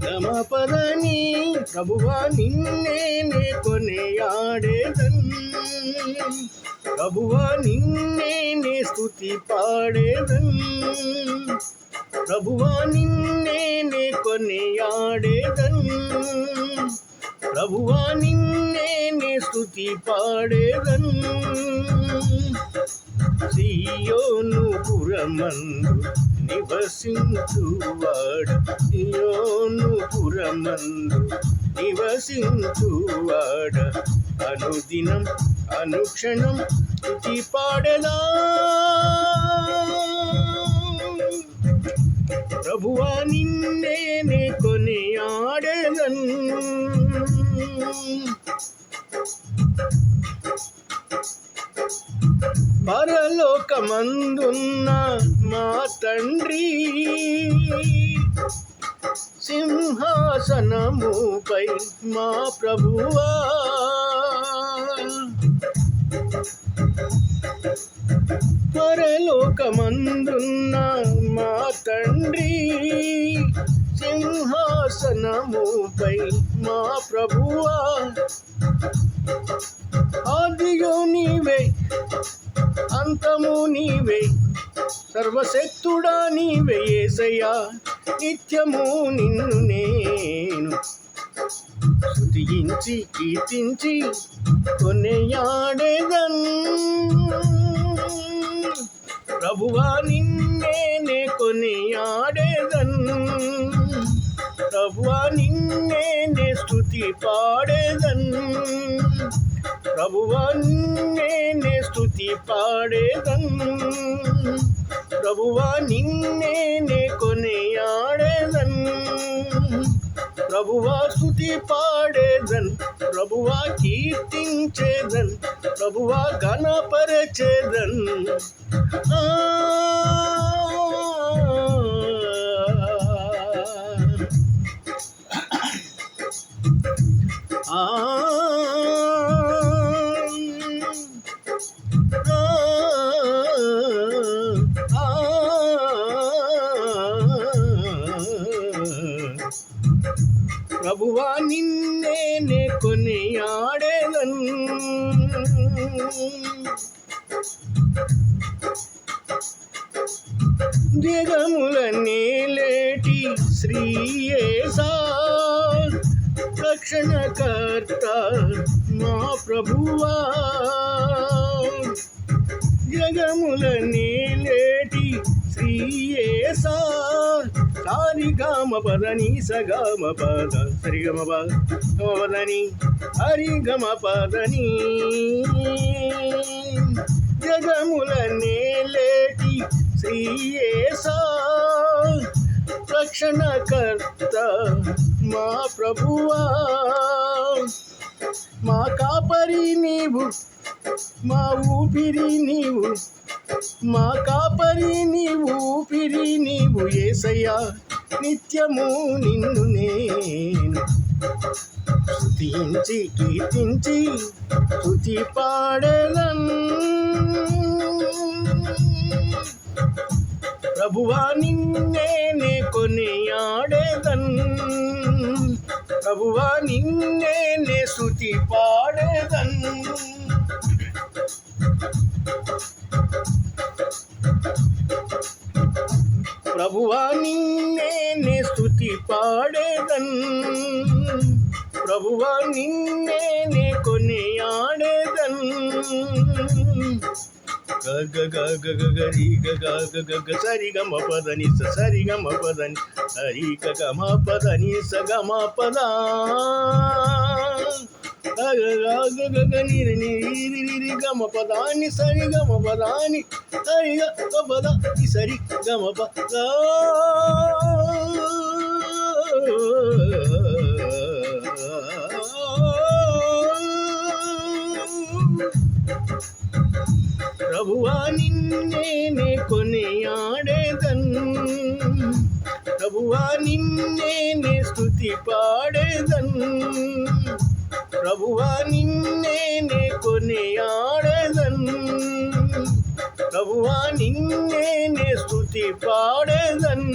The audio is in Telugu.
గమపదని ప్రభువా నిన్నే కొనియాడేదన్, ప్రభువా నిన్నే స్తుతి పాడేదన్, ప్రభువా నిన్నే కొనియాడేదన్, ప్రభువా నిన్నే స్తుతి పాడేదన్. సియోను పురమందు నివసించువాడు, సియోను పురమందు నివసించువాడ, అనుదినం అనుక్షణం స్తుతి పాడెదా. ప్రభువా నిన్నే కొనియాడెదన్, పరలోకమందున్న మా తండ్రి సింహాసనముపై మా ప్రభువా, పరలోకమందున్న మా తండ్రి సింహాసనముపై మా ప్రభువా, ఆదియు నీవే అంతము నీవే, సర్వశక్తుడా నీవే యేసయ్యా, నిత్యము నిన్ను నేను స్తుతించి కీర్తించి కొనియాడెదన్. ప్రభువా నిన్నే కొనియాడెదన్, ప్రభువా నిన్నే స్తుతి పాడేదన్, ప్రభువా నిన్నే స్తుతి పాడేదన్, ప్రభువా నిన్నే కొనియాడేదన్, ప్రభువా స్తుతి పాడేదన్, ప్రభువా కీర్తించేదన్, ప్రభువా ఘనపరచేదన్. ప్రభువా నిన్నే కొనియాడెదన్, జగముల నేలేటి శ్రీ యేసా, రక్షణకర్త మా ప్రభువా, జగముల నేలేటి శ్రీ యేసా, సారిగమ పదని సగమ పద సరిగమ పదని హరిగమ పదని, జగముల నేలేటి శ్రీ యేసా, రక్షణకర్త మా ప్రభువా, మా కాపరి నీవు, మా ఊపిరి నీవు, మా కాపరి నీవు, ఊపిరి నీవు యేసయ్యా, నిత్యము నిన్ను నేను స్తుతించి కీర్తించి స్తుతి పాడెదన్. ప్రభువా నిన్నే కొనియాడెదన్, ప్రభువా నిన్నే స్తుతి పాడెదన్. ప్రభువా నిన్నే స్తుతి పాడెదన్, ప్రభువా నిన్నే కొనియాడెదన్. గగ గగ గగ రి గగ గగ సరిగమ పదని సరిగమ పదని హరి గమ పదని సగమ పద గగ నిరి నిరి గమ పదాని సరిగమ పదాని హరి గ పద సరి గమ పద. ప్రభువా నిన్నే కొనియాడెదన్, ప్రభువా నిన్నే స్తుతి పాడెదన్, ప్రభువా నిన్నే కొనియాడెదన్, ప్రభువా నిన్నే స్తుతి పాడెదన్.